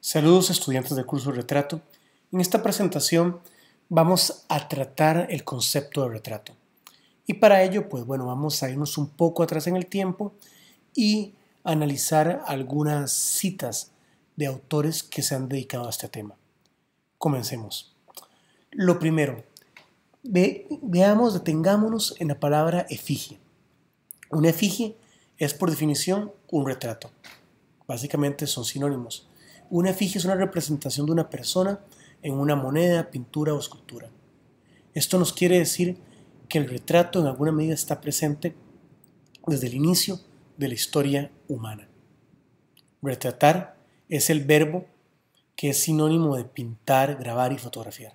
Saludos estudiantes del curso de retrato. En esta presentación vamos a tratar el concepto de retrato. Y para ello, vamos a irnos un poco atrás en el tiempo y analizar algunas citas de autores que se han dedicado a este tema. Comencemos. Lo primero, detengámonos en la palabra efigie. Una efigie es por definición un retrato. Básicamente son sinónimos. Una efigie es una representación de una persona en una moneda, pintura o escultura. Esto nos quiere decir que el retrato en alguna medida está presente desde el inicio de la historia humana. Retratar es el verbo que es sinónimo de pintar, grabar y fotografiar.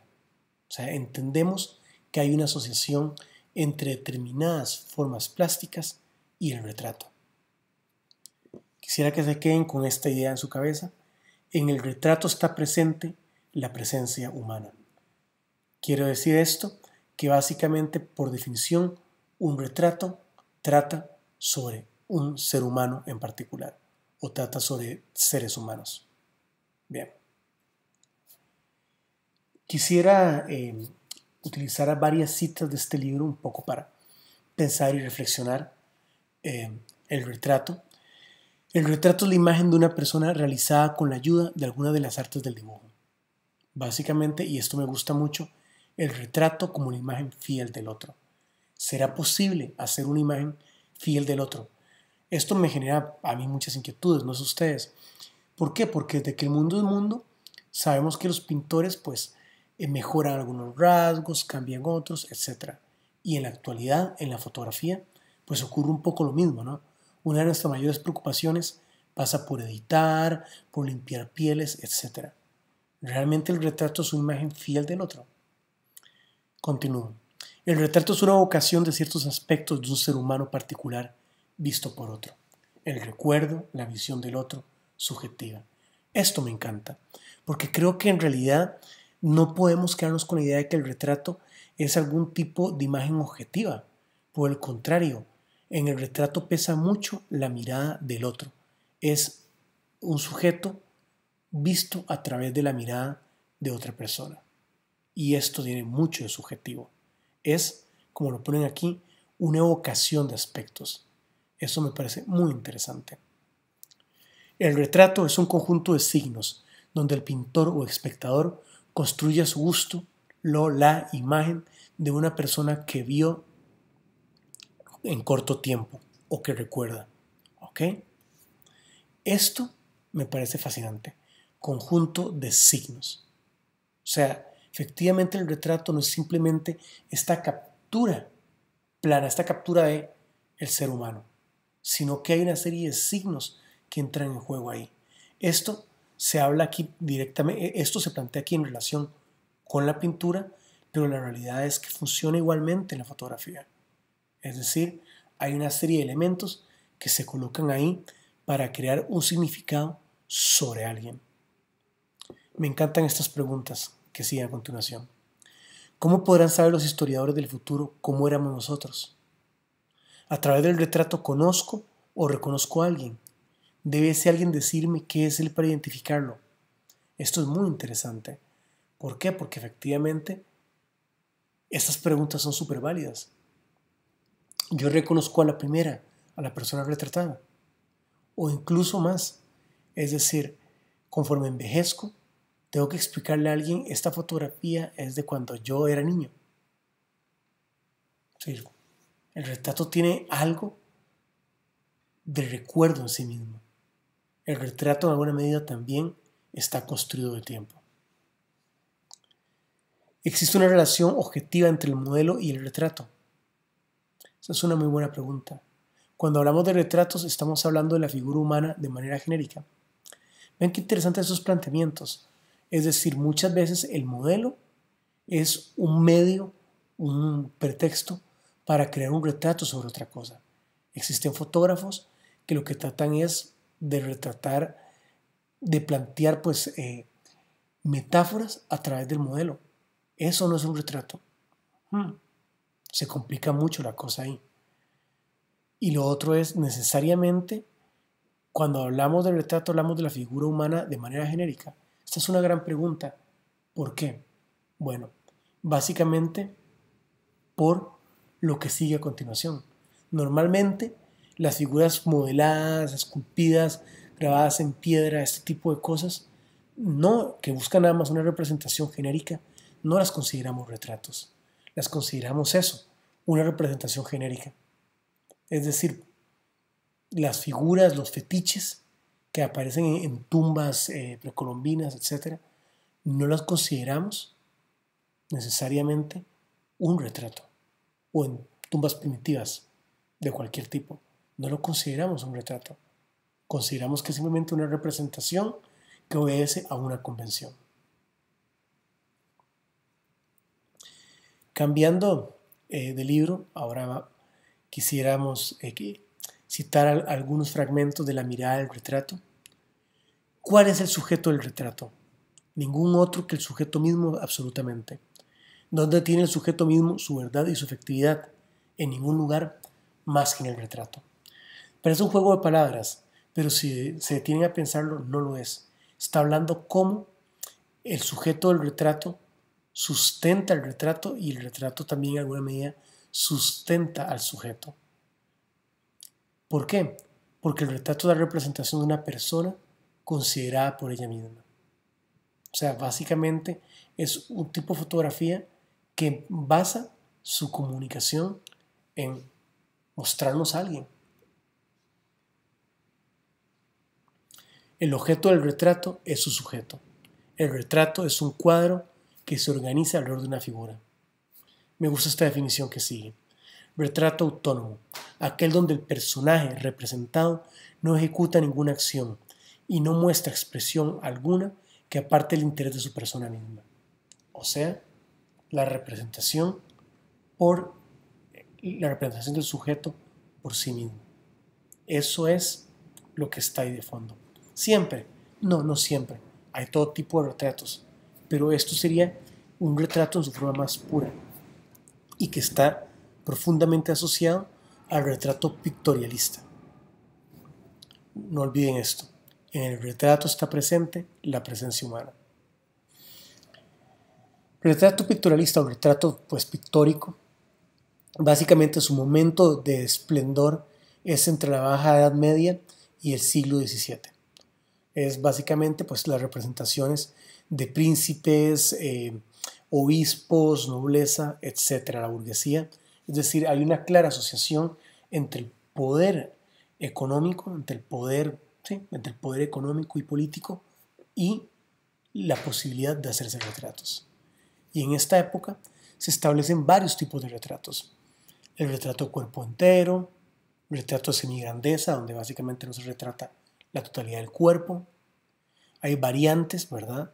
O sea, entendemos que hay una asociación entre determinadas formas plásticas y el retrato. Quisiera que se queden con esta idea en su cabeza. En el retrato está presente la presencia humana. Quiero decir esto, que básicamente, por definición, un retrato trata sobre un ser humano en particular, o trata sobre seres humanos. Bien. Quisiera utilizar varias citas de este libro un poco para pensar y reflexionar el retrato. El retrato es la imagen de una persona realizada con la ayuda de alguna de las artes del dibujo. Básicamente, y esto me gusta mucho, el retrato como una imagen fiel del otro. ¿Será posible hacer una imagen fiel del otro? Esto me genera a mí muchas inquietudes, no sé ustedes. ¿Por qué? Porque desde que el mundo es mundo, sabemos que los pintores mejoran algunos rasgos, cambian otros, etc. Y en la actualidad, en la fotografía, pues ocurre un poco lo mismo, ¿no? Una de nuestras mayores preocupaciones pasa por editar, por limpiar pieles, etc. ¿Realmente el retrato es una imagen fiel del otro? Continúo. El retrato es una evocación de ciertos aspectos de un ser humano particular visto por otro. El recuerdo, la visión del otro, subjetiva. Esto me encanta, porque creo que en realidad no podemos quedarnos con la idea de que el retrato es algún tipo de imagen objetiva. Por el contrario, en el retrato pesa mucho la mirada del otro. Es un sujeto visto a través de la mirada de otra persona. Y esto tiene mucho de subjetivo. Es, como lo ponen aquí, una evocación de aspectos. Eso me parece muy interesante. El retrato es un conjunto de signos donde el pintor o espectador construye a su gusto la imagen de una persona que vio en corto tiempo o que recuerda. ¿Ok? Esto me parece fascinante. Conjunto de signos. O sea, efectivamente el retrato no es simplemente esta captura plana, esta captura de el ser humano, sino que hay una serie de signos que entran en juego ahí. Esto se habla aquí directamente, esto se plantea aquí en relación con la pintura, pero la realidad es que funciona igualmente en la fotografía. Es decir, hay una serie de elementos que se colocan ahí para crear un significado sobre alguien. Me encantan estas preguntas que siguen a continuación. ¿Cómo podrán saber los historiadores del futuro cómo éramos nosotros? A través del retrato conozco o reconozco a alguien. Debe ese alguien decirme qué es él para identificarlo. Esto es muy interesante. ¿Por qué? Porque efectivamente estas preguntas son súper válidas. Yo reconozco a la primera, a la persona retratada, o incluso más. Es decir, conforme envejezco, tengo que explicarle a alguien, esta fotografía es de cuando yo era niño. Sí, el retrato tiene algo de recuerdo en sí mismo. El retrato en alguna medida también está construido de tiempo. ¿Existe una relación objetiva entre el modelo y el retrato? Esa es una muy buena pregunta. Cuando hablamos de retratos estamos hablando de la figura humana de manera genérica. Ven qué interesantes esos planteamientos. Es decir, muchas veces el modelo es un medio, un pretexto para crear un retrato sobre otra cosa. Existen fotógrafos que lo que tratan es de retratar, de plantear metáforas a través del modelo. Eso no es un retrato. Se complica mucho la cosa ahí. Y lo otro es necesariamente Cuando hablamos del retrato, hablamos de la figura humana de manera genérica. Esta es una gran pregunta. ¿Por qué? Bueno, básicamente por lo que sigue a continuación. Normalmente, las figuras modeladas, esculpidas, grabadas en piedra, este tipo de cosas, no, que buscan nada más una representación genérica, no las consideramos retratos. Las consideramos eso, una representación genérica. Es decir, las figuras, los fetiches que aparecen en tumbas precolombinas, etc., no las consideramos necesariamente un retrato, o en tumbas primitivas de cualquier tipo. No lo consideramos un retrato. Consideramos que es simplemente una representación que obedece a una convención. Cambiando de libro, ahora quisiéramos citar algunos fragmentos de la mirada del retrato. ¿Cuál es el sujeto del retrato? Ningún otro que el sujeto mismo absolutamente. ¿Dónde tiene el sujeto mismo su verdad y su efectividad? En ningún lugar más que en el retrato. Parece un juego de palabras, pero si se detienen a pensarlo, no lo es. Está hablando cómo el sujeto del retrato sustenta el retrato y el retrato también en alguna medida sustenta al sujeto. ¿Por qué? Porque el retrato es la representación de una persona considerada por ella misma. O sea, básicamente es un tipo de fotografía que basa su comunicación en mostrarnos a alguien. El objeto del retrato es su sujeto. El retrato es un cuadro que se organiza alrededor de una figura. Me gusta esta definición que sigue. Retrato autónomo, aquel donde el personaje representado no ejecuta ninguna acción y no muestra expresión alguna que aparte el interés de su persona misma. O sea, la representación del sujeto por sí mismo. Eso es lo que está ahí de fondo. Siempre, no siempre, hay todo tipo de retratos, pero esto sería un retrato en su forma más pura y que está profundamente asociado al retrato pictorialista. No olviden esto, en el retrato está presente la presencia humana. El retrato pictorialista o retrato pictórico, básicamente su momento de esplendor es entre la Baja Edad Media y el siglo XVII. Es básicamente las representaciones de príncipes, obispos, nobleza, etcétera, la burguesía. Es decir, hay una clara asociación entre el poder económico, entre el poder económico y político y la posibilidad de hacerse retratos. Y en esta época se establecen varios tipos de retratos. El retrato cuerpo entero, retrato de semigrandeza, donde básicamente no se retrata la totalidad del cuerpo. Hay variantes, ¿verdad?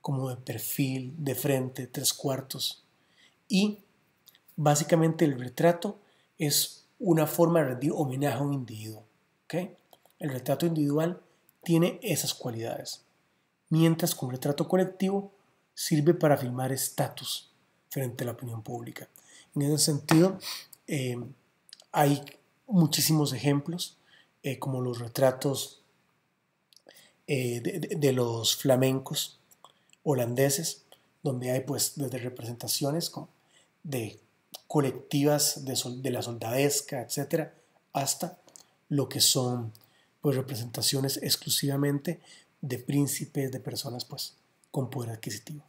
Como de perfil, de frente, 3/4. Y básicamente el retrato es una forma de rendir homenaje a un individuo. ¿Okay? El retrato individual tiene esas cualidades. Mientras que un retrato colectivo sirve para afirmar estatus frente a la opinión pública. En ese sentido, hay muchísimos ejemplos, como los retratos de los flamencos holandeses, donde hay desde representaciones de colectivas de la soldadesca, etcétera, hasta lo que son representaciones exclusivamente de príncipes, de personas con poder adquisitivo.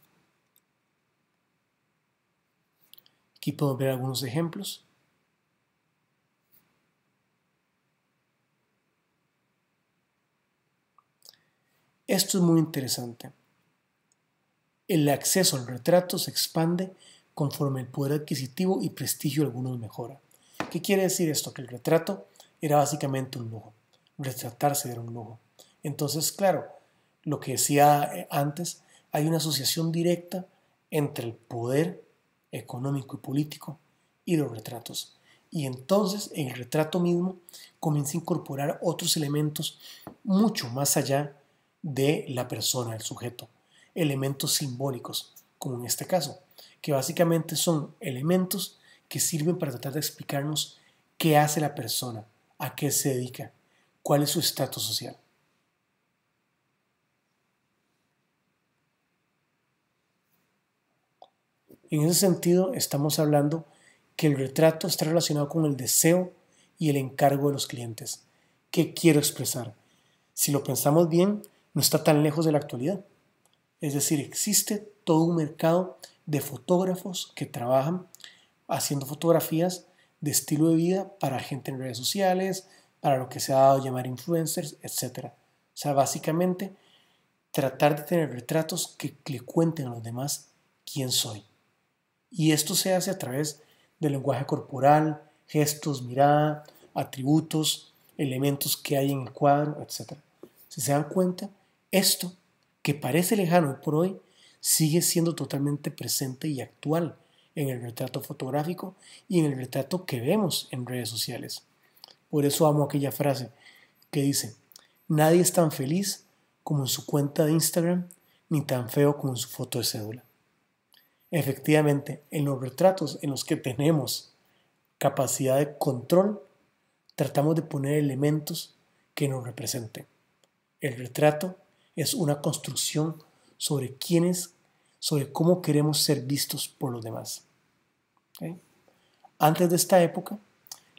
Aquí podemos ver algunos ejemplos. Esto es muy interesante. El acceso al retrato se expande conforme el poder adquisitivo y prestigio de algunos mejora. ¿Qué quiere decir esto? Que el retrato era básicamente un lujo. Retratarse era un lujo. Entonces, claro, lo que decía antes, hay una asociación directa entre el poder económico y político y los retratos. Y entonces en el retrato mismo comienza a incorporar otros elementos mucho más allá de la persona, del sujeto. Elementos simbólicos, como en este caso, que básicamente son elementos que sirven para tratar de explicarnos qué hace la persona, a qué se dedica, cuál es su estatus social. En ese sentido, estamos hablando que el retrato está relacionado con el deseo y el encargo de los clientes. ¿Qué quiero expresar? Si lo pensamos bien, no está tan lejos de la actualidad. Es decir, existe todo un mercado de fotógrafos que trabajan haciendo fotografías de estilo de vida para gente en redes sociales, para lo que se ha dado a llamar influencers, etc. O sea, básicamente tratar de tener retratos que le cuenten a los demás quién soy. Y esto se hace a través del lenguaje corporal, gestos, mirada, atributos, elementos que hay en el cuadro, etc. Si se dan cuenta, esto, que parece lejano hoy por hoy, sigue siendo totalmente presente y actual en el retrato fotográfico y en el retrato que vemos en redes sociales. Por eso amo aquella frase que dice: nadie es tan feliz como en su cuenta de Instagram, ni tan feo como en su foto de cédula. Efectivamente, en los retratos en los que tenemos capacidad de control, tratamos de poner elementos que nos representen. El retrato es una construcción sobre quiénes, sobre cómo queremos ser vistos por los demás. ¿Okay? Antes de esta época,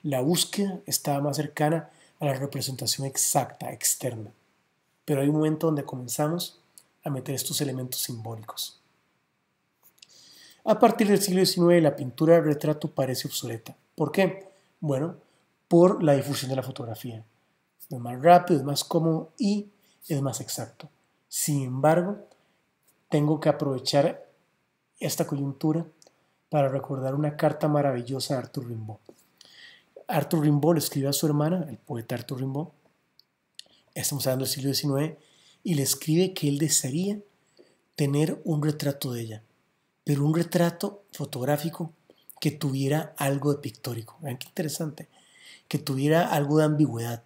la búsqueda estaba más cercana a la representación exacta, externa. Pero hay un momento donde comenzamos a meter estos elementos simbólicos. A partir del siglo XIX, la pintura del retrato parece obsoleta. ¿Por qué? Bueno, por la difusión de la fotografía. Es más rápido, es más cómodo y es más exacto. Sin embargo, tengo que aprovechar esta coyuntura para recordar una carta maravillosa de Arthur Rimbaud. Arthur Rimbaud le escribe a su hermana, el poeta Arthur Rimbaud, estamos hablando del siglo XIX, y le escribe que él desearía tener un retrato de ella, pero un retrato fotográfico que tuviera algo de pictórico. Vean qué interesante, que tuviera algo de ambigüedad.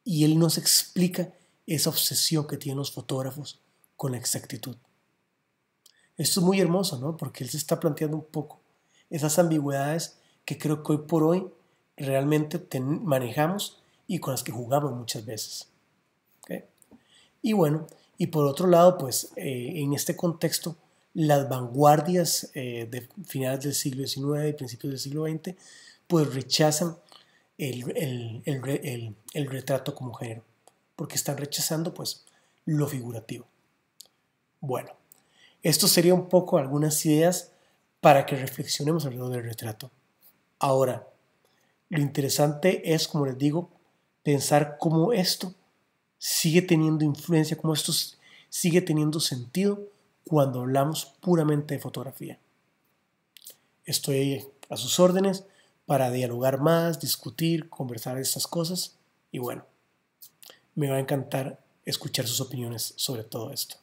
Y él nos explica esa obsesión que tienen los fotógrafos con la exactitud. Esto es muy hermoso, ¿no? Porque él se está planteando un poco esas ambigüedades que creo que hoy por hoy realmente manejamos y con las que jugamos muchas veces. ¿Okay? Y bueno, y por otro lado, pues en este contexto, las vanguardias de finales del siglo XIX y principios del siglo XX, pues rechazan el retrato como género, porque están rechazando pues lo figurativo. Bueno, esto sería un poco algunas ideas para que reflexionemos alrededor del retrato. Ahora, lo interesante es, como les digo, pensar cómo esto sigue teniendo influencia, cómo esto sigue teniendo sentido cuando hablamos puramente de fotografía. Estoy a sus órdenes para dialogar más, discutir, conversar de estas cosas y bueno, me va a encantar escuchar sus opiniones sobre todo esto.